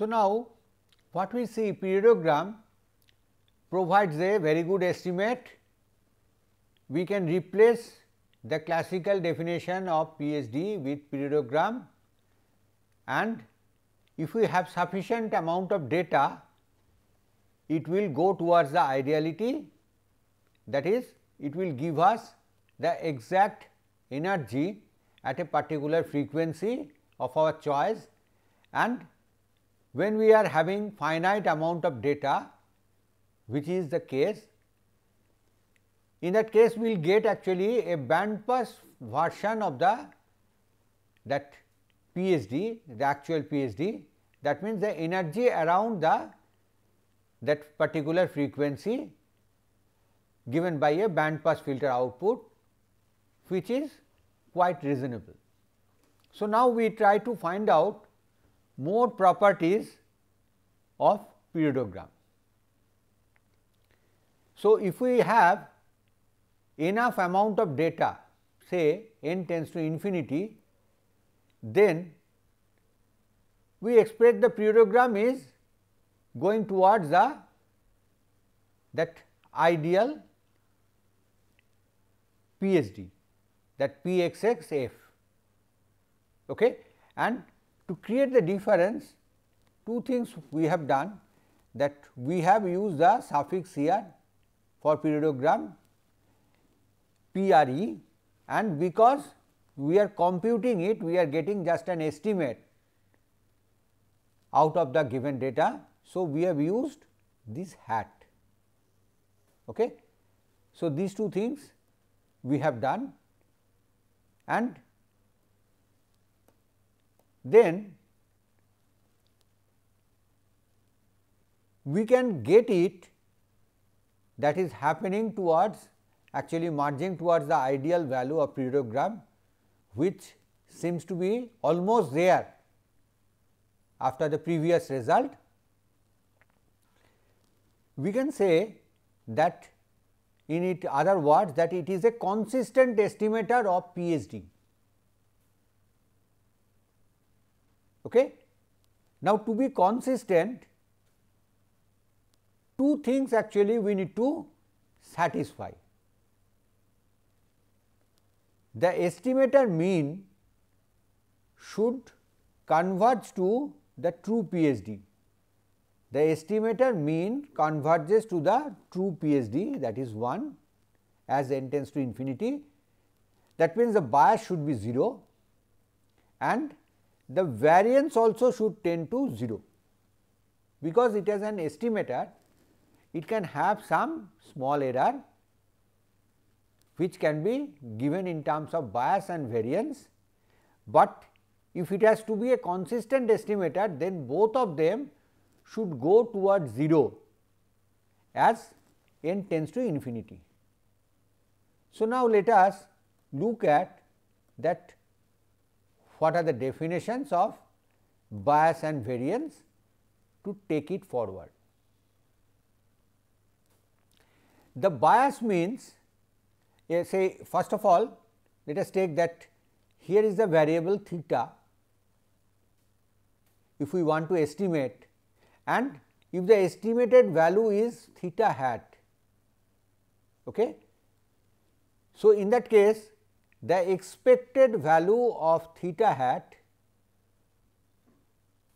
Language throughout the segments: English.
So, now what we see, periodogram provides a very good estimate. We can replace the classical definition of PSD with periodogram, and if we have sufficient amount of data, it will go towards the ideality, that is, it will give us the exact energy at a particular frequency of our choice, and when we are having finite amount of data, which is the case, in that case we will get actually a band pass version of that PSD, the actual PSD. That means, the energy around that particular frequency given by a band pass filter output, which is quite reasonable. So, now we try to find out more properties of periodogram. So, if we have enough amount of data, say n tends to infinity, then we expect the periodogram is going towards that ideal PSD, that Pxx(f). Okay. And to create the difference, two things we have done, that we have used the suffix here for periodogram PRE, and because we are computing it, we are getting just an estimate out of the given data. So, we have used this hat. Okay. So, these two things we have done, and then we can get it, that is happening towards, actually merging towards the ideal value of periodogram, which seems to be almost there after the previous result. We can say that, in it other words, that it is a consistent estimator of PSD. Okay. Now, to be consistent, two things actually we need to satisfy. The estimator mean should converge to the true PSD. The estimator mean converges to the true PSD, that is 1 as n tends to infinity. That means, the bias should be 0 and the variance also should tend to 0, because it is an estimator, it can have some small error which can be given in terms of bias and variance, but if it has to be a consistent estimator, then both of them should go towards 0 as n tends to infinity. So, now let us look at that what are the definitions of bias and variance to take it forward. The bias means, say first of all, let us take that here is the variable theta, if we want to estimate, and if the estimated value is theta hat. Okay. So, in that case, the expected value of theta hat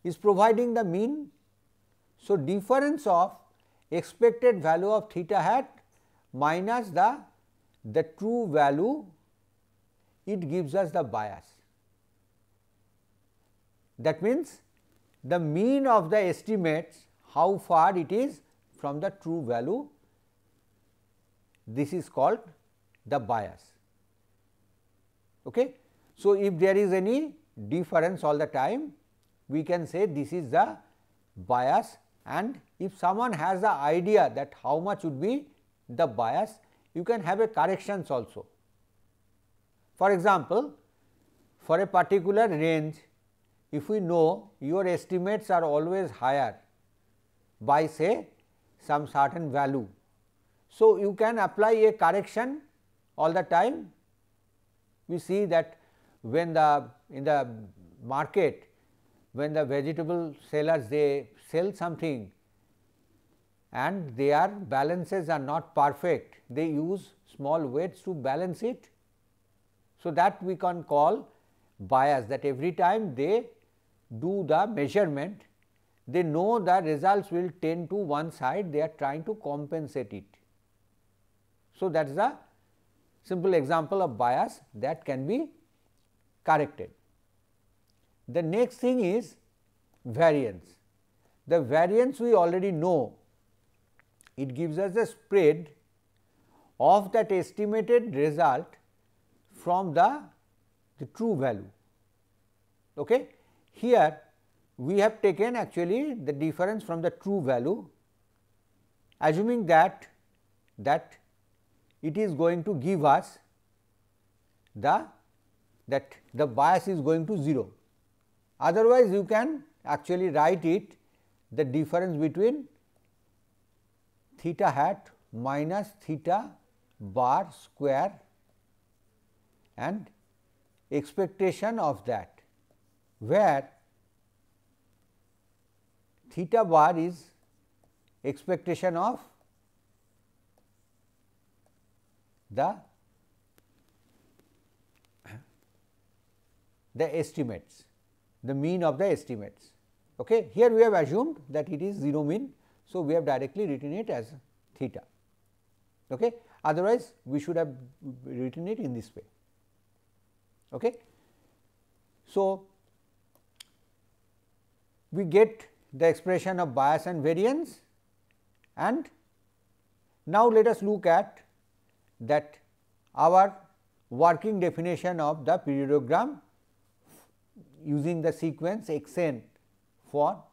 is providing the mean. So, difference of expected value of theta hat minus the true value, it gives us the bias. That means, the mean of the estimates, how far it is from the true value, this is called the bias. Okay. So, if there is any difference all the time, we can say this is the bias, and if someone has the idea that how much would be the bias, you can have a corrections also. For example, for a particular range, if we know your estimates are always higher by say some certain value. So, you can apply a correction all the time. We see that when in the market when the vegetable sellers they sell something and their balances are not perfect, they use small weights to balance it. So, that we can call bias, that every time they do the measurement, they know the results will tend to one side, they are trying to compensate it. So, that is a simple example of bias that can be corrected. The next thing is variance. The variance we already know, it gives us the spread of that estimated result from the true value. Okay. Here we have taken actually the difference from the true value, assuming that it is going to give us the bias is going to 0. Otherwise, you can actually write it the difference between theta hat minus theta bar square and expectation of that, where theta bar is expectation of the estimates, the mean of the estimates. Okay. Here we have assumed that it is 0 mean. So, we have directly written it as theta. Okay. Otherwise, we should have written it in this way. Okay. So, we get the expression of bias and variance, and now let us look at that our working definition of the periodogram using the sequence x n for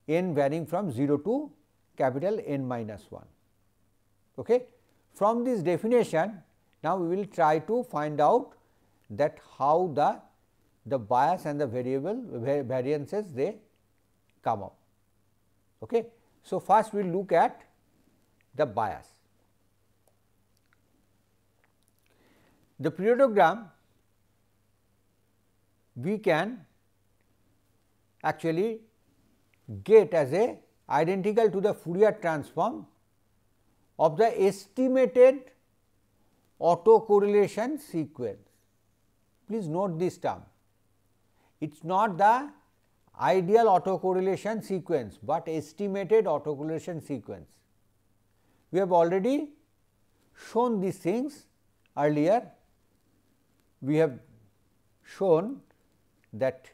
n varying from 0 to capital N minus 1. Okay. From this definition, now we will try to find out that how the bias and the variances they come up. Okay. So, first we will look at the bias. The periodogram we can actually get as a identical to the Fourier transform of the estimated autocorrelation sequence. Please note this term. It is not the ideal autocorrelation sequence, but estimated autocorrelation sequence. We have already shown these things earlier. We have shown that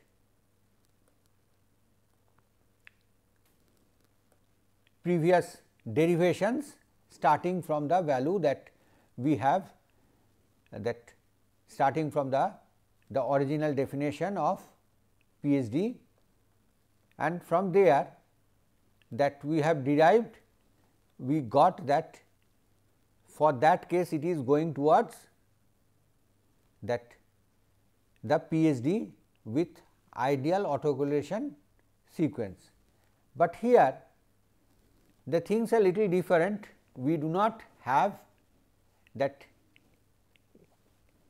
previous derivations starting from the value that we have, that starting from the original definition of PSD, and from there that we have derived, we got that for that case it is going towards that the PSD with ideal autocorrelation sequence. But here the things are little different. We do not have that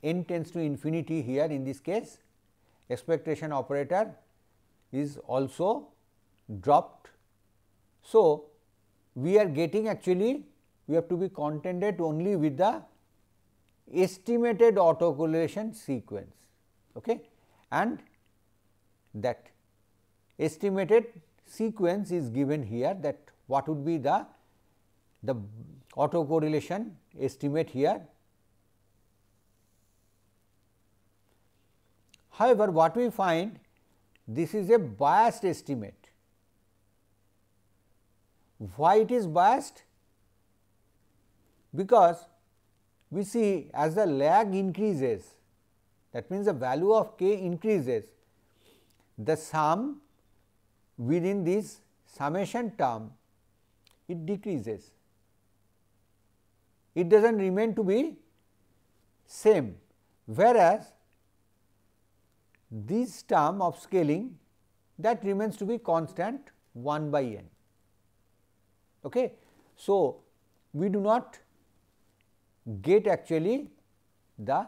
n tends to infinity here in this case. Expectation operator is also dropped. So, we are getting actually we have to be contented only with the estimated autocorrelation sequence. Okay. And that estimated sequence is given here, that what would be the autocorrelation estimate here. However, what we find, this is a biased estimate. Why it is biased? Because we see as the lag increases, that means the value of k increases, the sum within this summation term it decreases. It does not remain to be same, whereas this term of scaling that remains to be constant 1 by n. Okay. So, we do not get actually the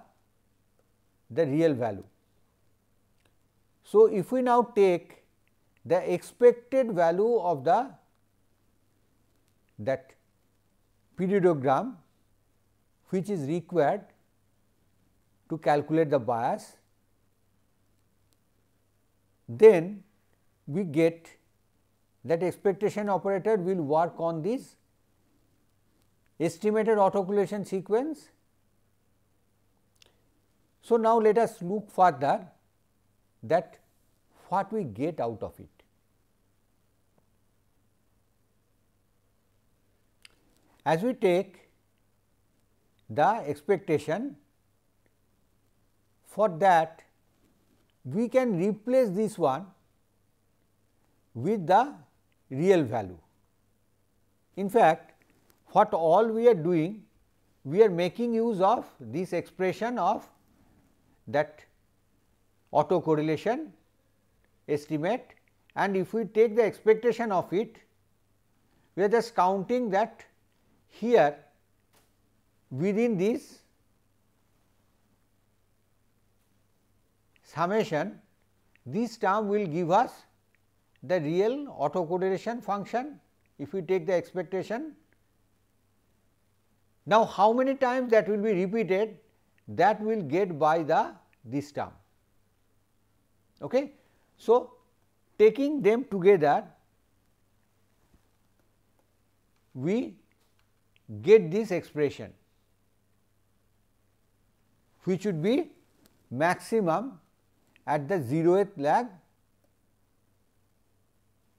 real value. So, if we now take the expected value of that periodogram which is required to calculate the bias, then we get that expectation operator will work on this estimated autocorrelation sequence. So, now let us look further that what we get out of it. As we take the expectation, for that we can replace this one with the real value. In fact, what all we are doing, we are making use of this expression of that autocorrelation estimate, and if we take the expectation of it, we are just counting that here within this summation, this term will give us the real autocorrelation function if we take the expectation. Now, how many times that will be repeated, that will get by this term. Okay. So, taking them together, we get this expression which would be maximum at the 0th lag,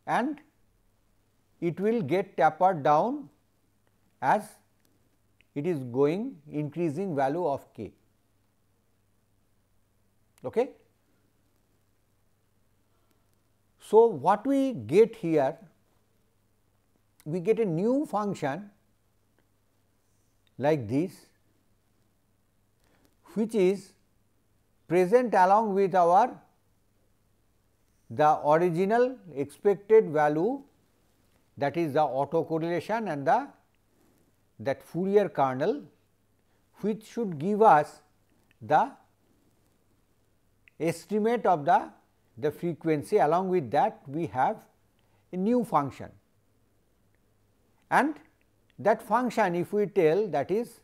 and it will get tapered down as it is going increasing value of k. Okay. So, what we get here, we get a new function like this, which is present along with the original expected value, that is the autocorrelation and that Fourier kernel, which should give us the estimate of the frequency. Along with that, we have a new function, and that function, if we tell, that is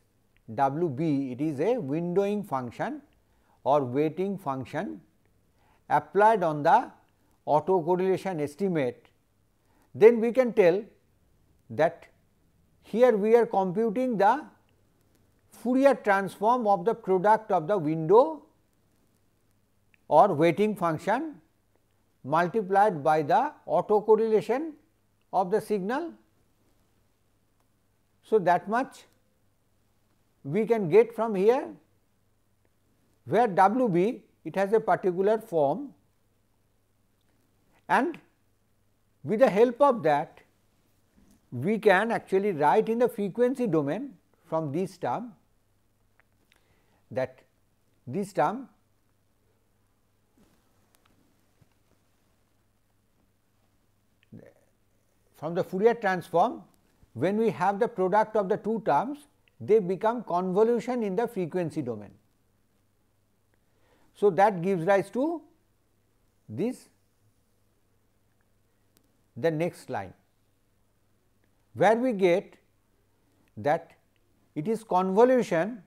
W b, it is a windowing function or weighting function applied on the autocorrelation estimate. Then we can tell that here we are computing the Fourier transform of the product of the window or weighting function multiplied by the autocorrelation of the signal. So, that much we can get from here, where W b, it has a particular form, and with the help of that we can actually write in the frequency domain from this term, that this term from the Fourier transform, when we have the product of the two terms, they become convolution in the frequency domain. So, that gives rise to this, the next line, where we get that it is convolution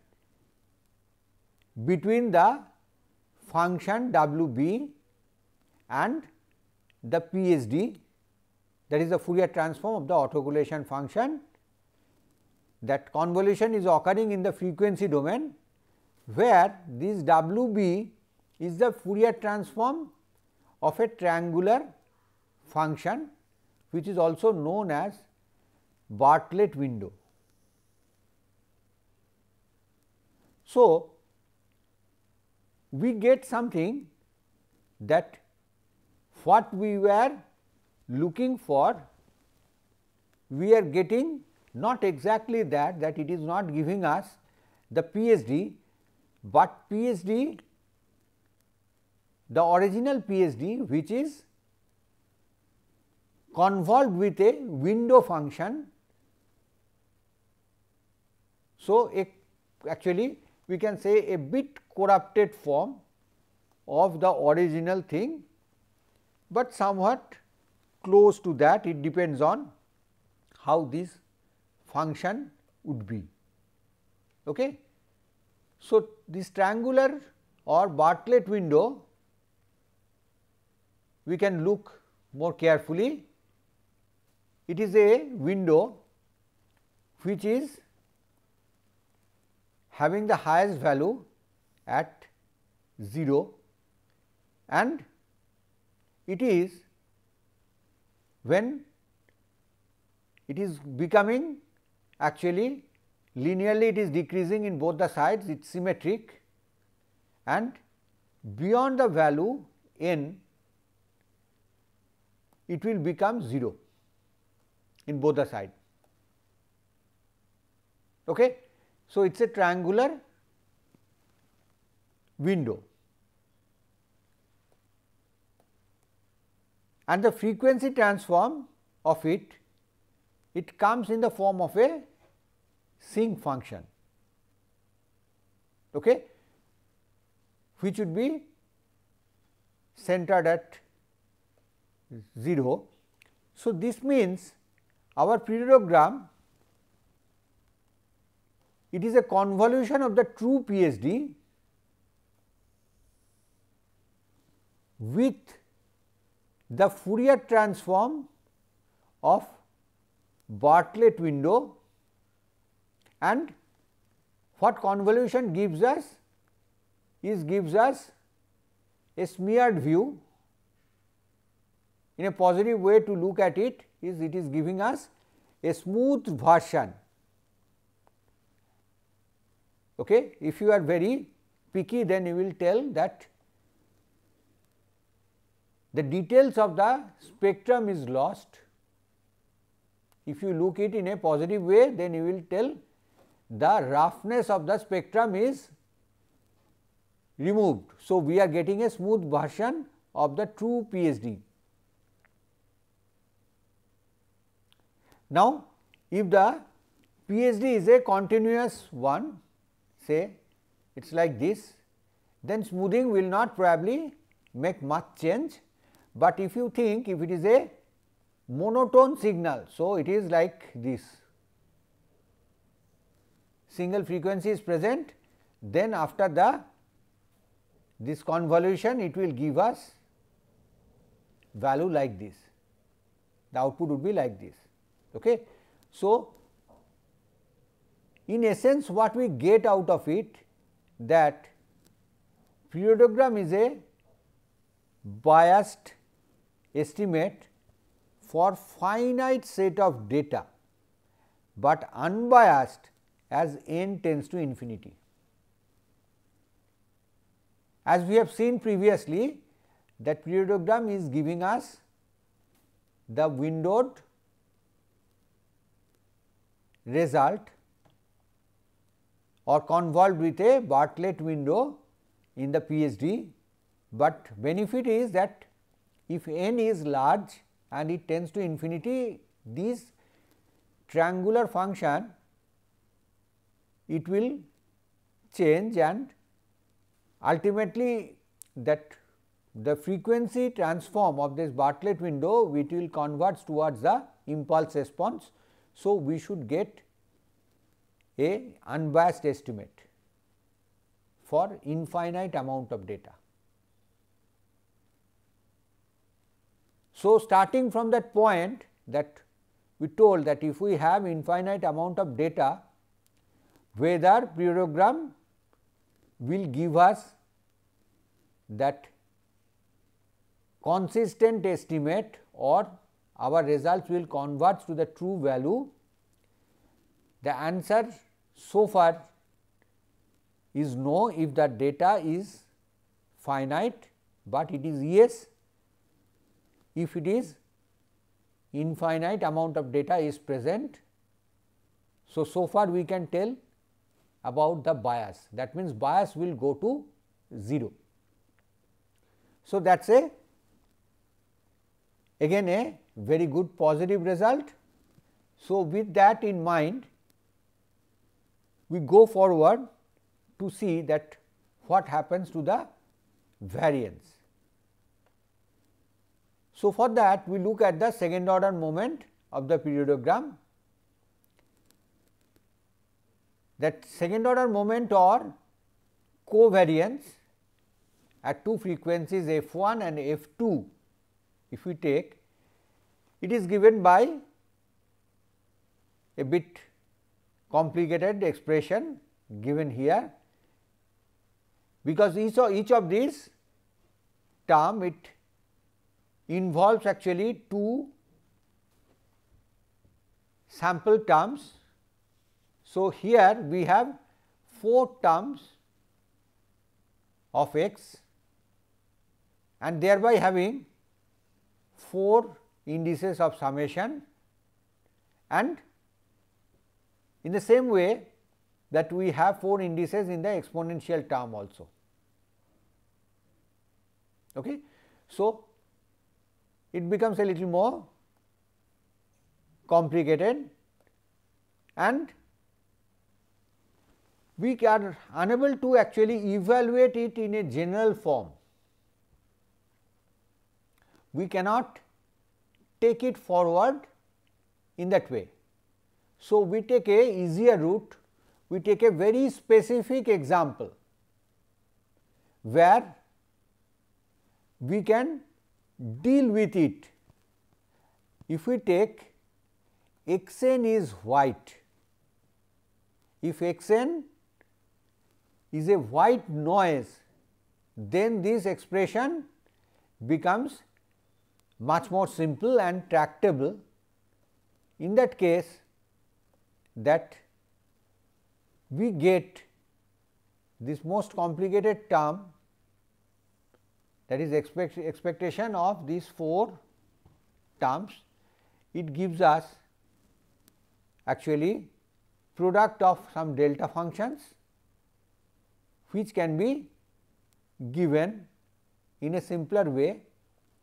between the function W b and the PSD, that is the Fourier transform of the autocorrelation function. That convolution is occurring in the frequency domain, where this W b is the Fourier transform of a triangular function, which is also known as Bartlett window. So, we get something that what we were looking for, we are getting not exactly that it is not giving us the PSD, but PSD, the original PSD, which is convolved with a window function. So, actually we can say a bit corrupted form of the original thing, but somewhat close to that. It depends on how this function would be. Okay. So, this triangular or Bartlett window, we can look more carefully. It is a window which is having the highest value at 0, and it is when it is becoming actually linearly, it is decreasing in both the sides, it is symmetric, and beyond the value n it will become 0 in both the sides. Okay. So, it is a triangular window, and the frequency transform of it comes in the form of a sinc function, okay, which would be centered at 0. So, this means our periodogram, it is a convolution of the true PSD with the Fourier transform of Bartlett window, and what convolution gives us is gives us a smeared view. In a positive way to look at it is giving us a smooth version. Okay. If you are very picky, then you will tell that the details of the spectrum is lost. If you look it in a positive way, then you will tell the roughness of the spectrum is removed. So, we are getting a smooth version of the true PSD. Now, if the PSD is a continuous one, say it is like this, then smoothing will not probably make much change, but if you think if it is a monotone signal, so it is like this, single frequency is present, then after this convolution it will give us value like this, the output would be like this. Okay. So, in essence what we get out of it, that periodogram is a biased estimate for finite set of data, but unbiased as n tends to infinity. As we have seen previously, that periodogram is giving us the windowed result or convolved with a Bartlett window in the PSD, but benefit is that if n is large and it tends to infinity, this triangular function it will change, and ultimately that the frequency transform of this Bartlett window which will converge towards the impulse response. So, we should get a unbiased estimate for infinite amount of data. So, starting from that point that we told that if we have infinite amount of data, whether periodogram will give us that consistent estimate or our results will converge to the true value, the answer so far is no if the data is finite, but it is yes if it is infinite amount of data is present. So, so far we can tell about the bias, that means bias will go to 0. So, that is again a very good positive result. So, with that in mind, we go forward to see that what happens to the variance. So, for that we look at the second order moment of the periodogram. That second order moment or covariance at two frequencies f1 and f2, if we take, it is given by a bit complicated expression given here, because each of these term it involves actually two sample terms. So, here we have 4 terms of x and thereby having 4 indices of summation, and in the same way that we have 4 indices in the exponential term also. Okay. So, it becomes a little more complicated and we are unable to actually evaluate it in a general form. We cannot take it forward in that way. So, we take a easier route, we take a very specific example where we can deal with it. If we take x n is white, if x n is a white noise, then this expression becomes much more simple and tractable. In that case, that we get this most complicated term, that is expectation of these 4 terms. It gives us actually product of some delta functions which can be given in a simpler way,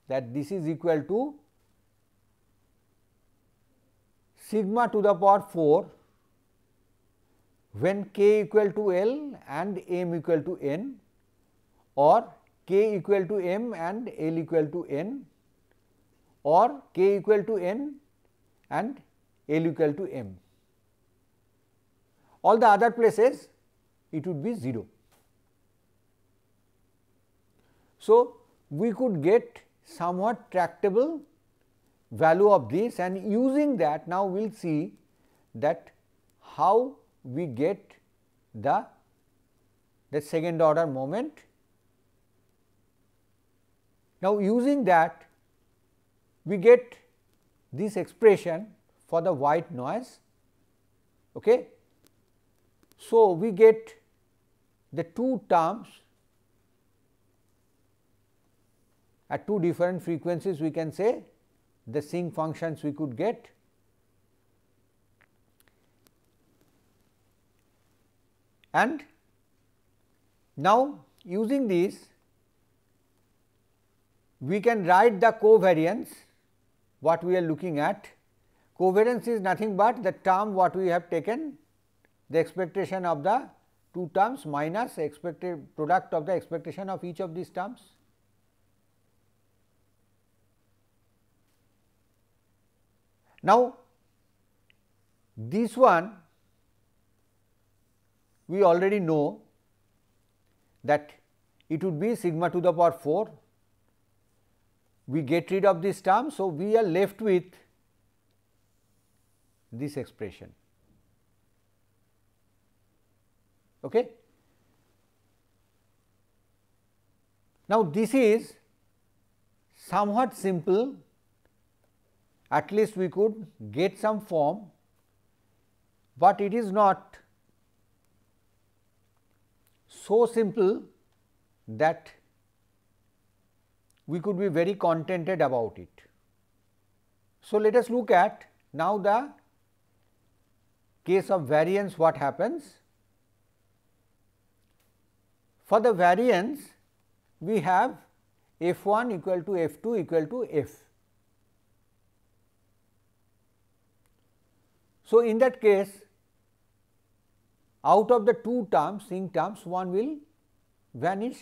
that this is equal to sigma to the power 4 when k equal to L and m equal to n, or k equal to m and L equal to n, or k equal to n and L equal to m. All the other places it would be 0. So, we could get somewhat tractable value of this, and using that now we will see that how we get the second order moment. Now, using that we get this expression for the white noise. Okay. So, we get the 2 terms at 2 different frequencies, we can say the sinc functions we could get. And now, using this we can write the covariance what we are looking at. Covariance is nothing but the term what we have taken, the expectation of the 2 terms minus expected product of the expectation of each of these terms. Now, this one we already know that it would be sigma to the power 4. We get rid of this term. So, we are left with this expression. Okay. Now, this is somewhat simple, at least we could get some form, but it is not so simple that we could be very contented about it. So, let us look at now the case of variance, what happens. For the variance, we have f 1 equal to f 2 equal to f. So, in that case, out of the 2 terms, sinc terms, one will vanish,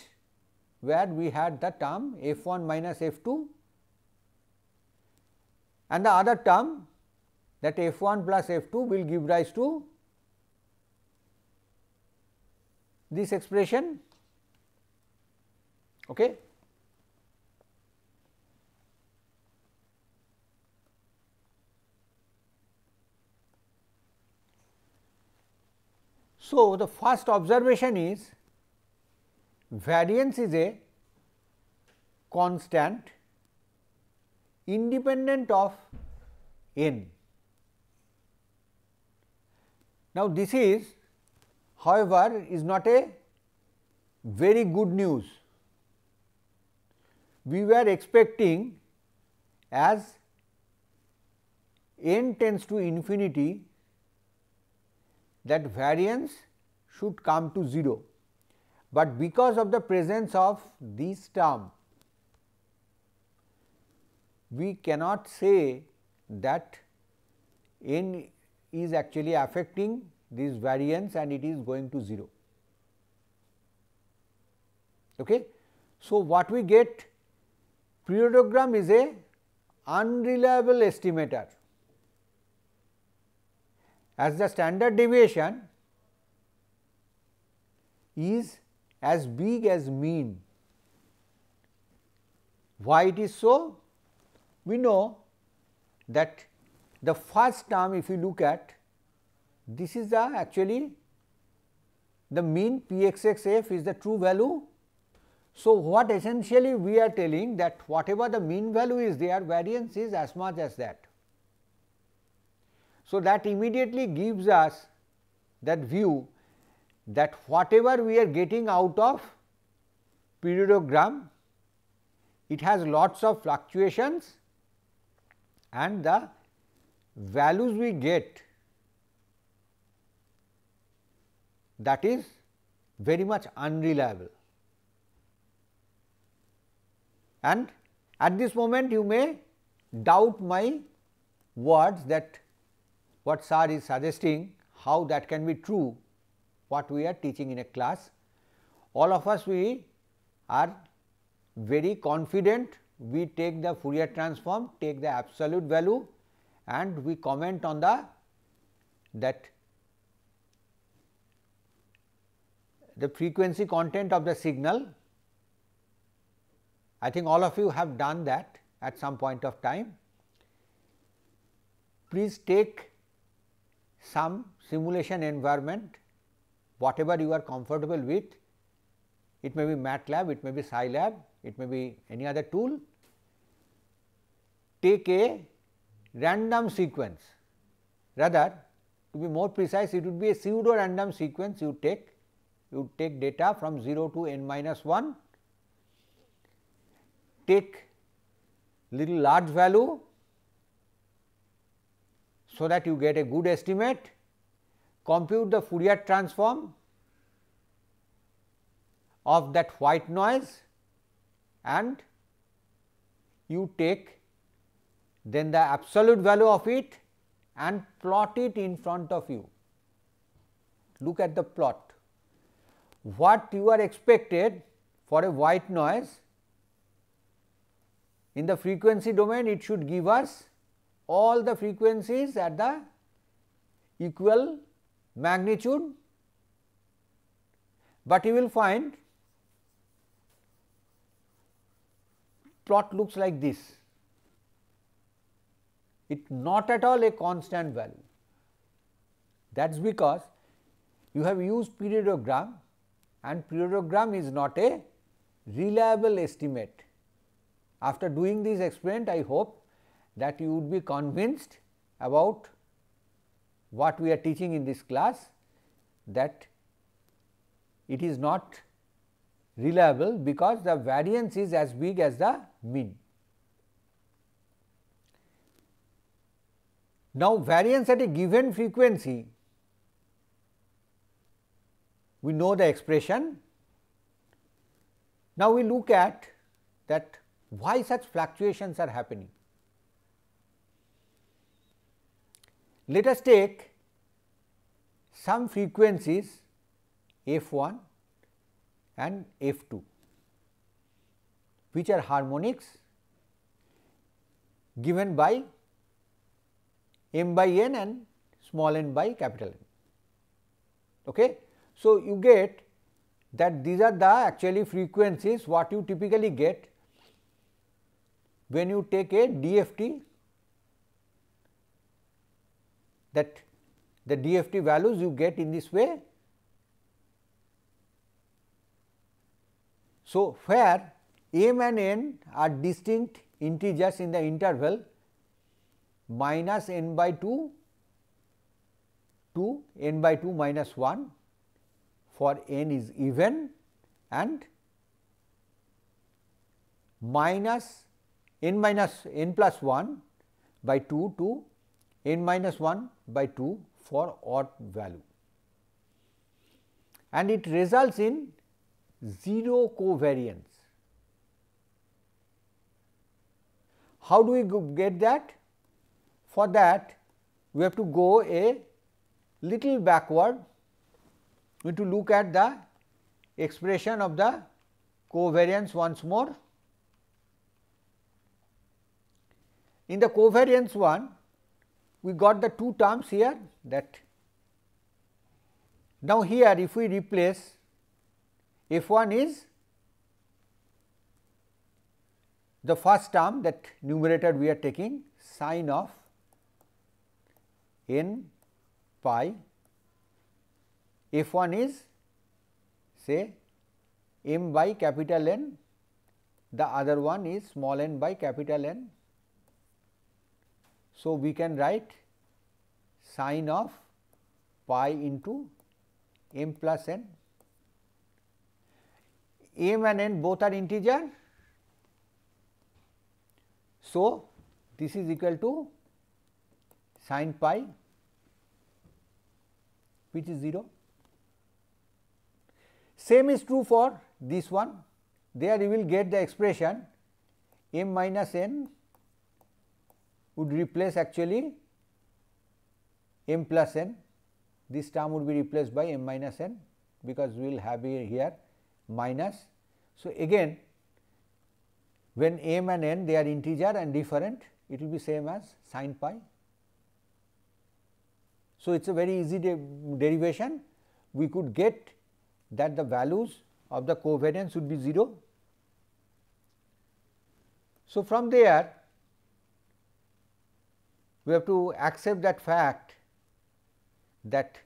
where we had the term f1 minus f2 and the other term that f1 plus f2 will give rise to this expression. Okay. So, the first observation is variance is a constant independent of n. Now, this is however, is not a very good news. We were expecting as n tends to infinity that variance should come to 0, but because of the presence of this term we cannot say that n is actually affecting this variance and it is going to 0. Okay. So, what we get, periodogram is a unreliable estimator, as the standard deviation is as big as mean. Why it is so? We know that the first term, if you look at, this is the actually the mean Pxxf is the true value. So, what essentially we are telling that whatever the mean value is there, variance is as much as that. So, that immediately gives us that view that whatever we are getting out of periodogram, it has lots of fluctuations and the values we get, that is very much unreliable. And at this moment you may doubt my words that what sir is suggesting, how that can be true, what we are teaching in a class. All of us, we are very confident, we take the Fourier transform, take the absolute value and we comment on the frequency content of the signal. I think all of you have done that at some point of time. Please take some simulation environment, whatever you are comfortable with. It may be MATLAB, it may be Scilab, it may be any other tool. Take a random sequence, rather to be more precise, it would be a pseudo random sequence you take data from 0 to n minus 1, take little large value so that you get a good estimate, compute the Fourier transform of that white noise and you take then the absolute value of it and plot it in front of you. Look at the plot. What you are expected for a white noise in the frequency domain, it should give us all the frequencies at the equal magnitude, but you will find plot looks like this. It not at all a constant value. That is because you have used periodogram and periodogram is not a reliable estimate. After doing this experiment, I hope that you would be convinced about what we are teaching in this class, that it is not reliable because the variance is as big as the mean. Now, variance at a given frequency, we know the expression. Now, we look at that why such fluctuations are happening. Let us take some frequencies f1 and f2. which are harmonics given by m by n and small n by capital N. Okay. So, you get that these are the actually frequencies what you typically get when you take a DFT, that the DFT values you get in this way. So, where m and n are distinct integers in the interval minus n by 2 to n by 2 minus 1 for n is even, and minus n plus 1 by 2 to n minus 1 by 2 for odd value, and it results in 0 covariance. How do we get that? For that we have to go a little backward. We have to look at the expression of the covariance once more. In the covariance one, we got the two terms here, that now here if we replace f1 is the first term, that numerator we are taking sine of n pi, f1 is say m by capital N, the other one is small n by capital N. So, we can write sine of pi into m plus n. M and n both are integer. So, this is equal to sine pi, which is 0. Same is true for this one. There you will get the expression m minus n would replace actually m plus n. This term would be replaced by m minus n, because we will have here minus. So, again when m and n they are integer and different, it will be same as sine pi. So, it is a very easy derivation. We could get that the values of the covariance would be 0. So, from there we have to accept that fact that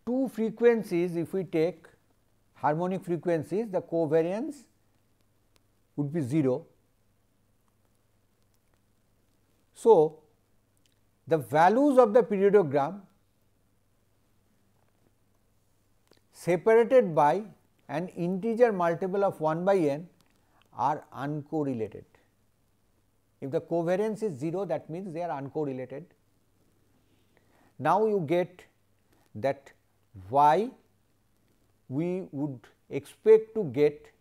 two frequencies, if we take harmonic frequencies, the covariance would be 0. So, the values of the periodogram separated by an integer multiple of 1 by n are uncorrelated. If the covariance is 0, that means they are uncorrelated. Now, you get that why we would expect to get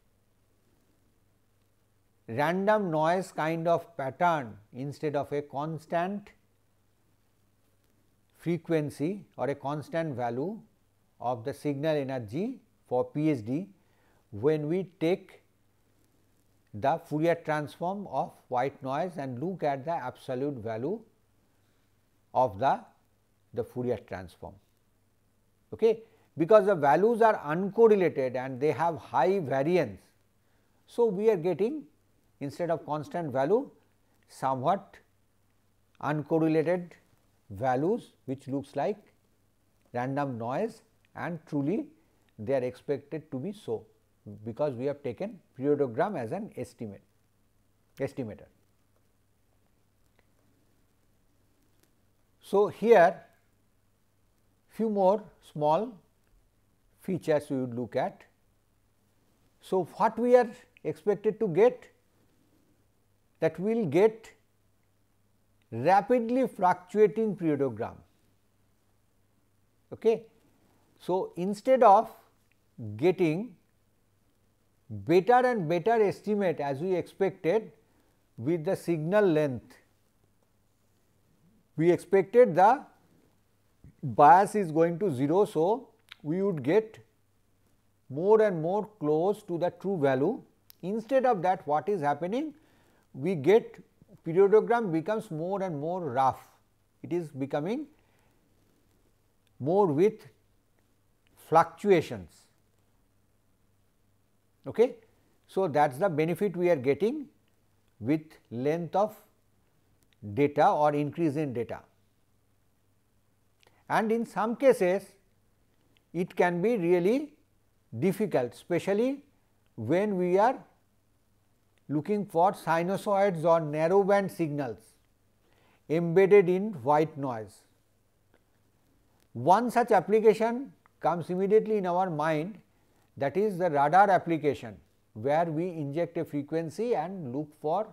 random noise kind of pattern instead of a constant frequency or a constant value of the signal energy for PSD when we take the Fourier transform of white noise and look at the absolute value of the Fourier transform. Okay. Because the values are uncorrelated and they have high variance. So, we are getting instead of constant value somewhat uncorrelated values, which looks like random noise, and truly they are expected to be so, because we have taken periodogram as an estimator. So, here few more small features we would look at. So, what we are expected to get, that we will get rapidly fluctuating periodogram. Okay. So, instead of getting better and better estimate as we expected with the signal length, we expected the bias is going to 0. So, we would get more and more close to the true value Instead of that, what is happening? We get periodogram becomes more and more rough. It is becoming more with fluctuations. Okay. So, that is the benefit we are getting with length of data or increase in data. And in some cases, it can be really difficult, especially when we are looking for sinusoids or narrowband signals embedded in white noise. One such application comes immediately in our mind, that is the radar application, where we inject a frequency and look for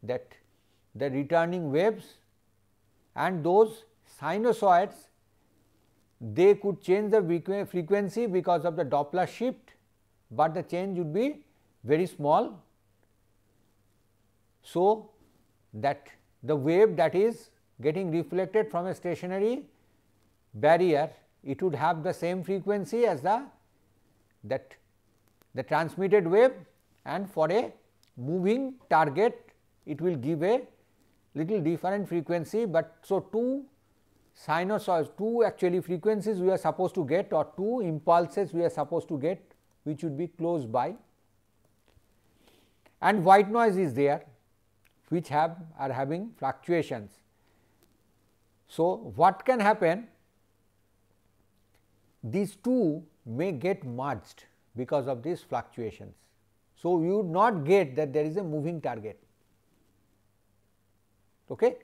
that the returning waves, and those sinusoids, they could change the frequency because of the Doppler shift, but the change would be very small. So, that the wave that is getting reflected from a stationary barrier, it would have the same frequency as the transmitted wave, and for a moving target it will give a little different frequency. But so, two sinusoids, two actually frequencies we are supposed to get, or two impulses we are supposed to get, which would be close by, and white noise is there, which are having fluctuations. So, what can happen? These two may get merged because of these fluctuations. So, you would not get that there is a moving target. Okay.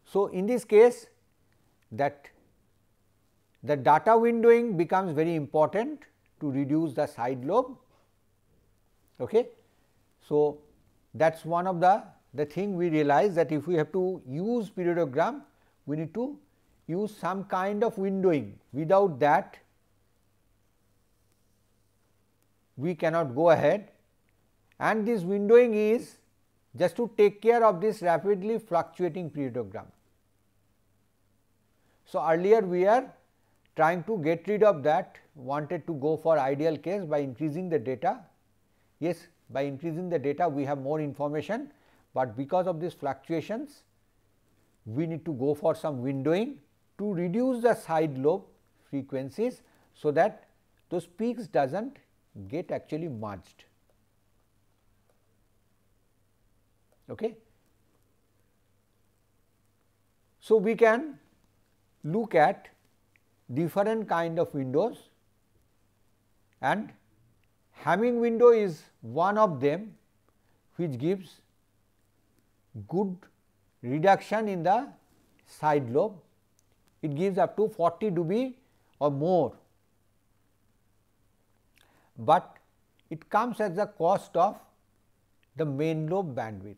So, in this case, that the data windowing becomes very important to reduce the side lobe. Okay. So, that is one of the thing we realize, that if we have to use periodogram, we need to use some kind of windowing. Without that, we cannot go ahead, and this windowing is just to take care of this rapidly fluctuating periodogram. So, earlier we are trying to get rid of that, wanted to go for ideal case by increasing the data. Yes, by increasing the data we have more information, but because of these fluctuations we need to go for some windowing to reduce the side lobe frequencies, so that those peaks does not get actually merged. Okay. So, we can look at different kind of windows, and Hamming window is one of them, which gives good reduction in the side lobe. It gives up to 40 dB or more, but it comes at the cost of the main lobe bandwidth.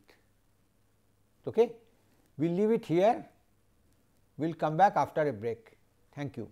Okay. We will leave it here, we will come back after a break. Thank you.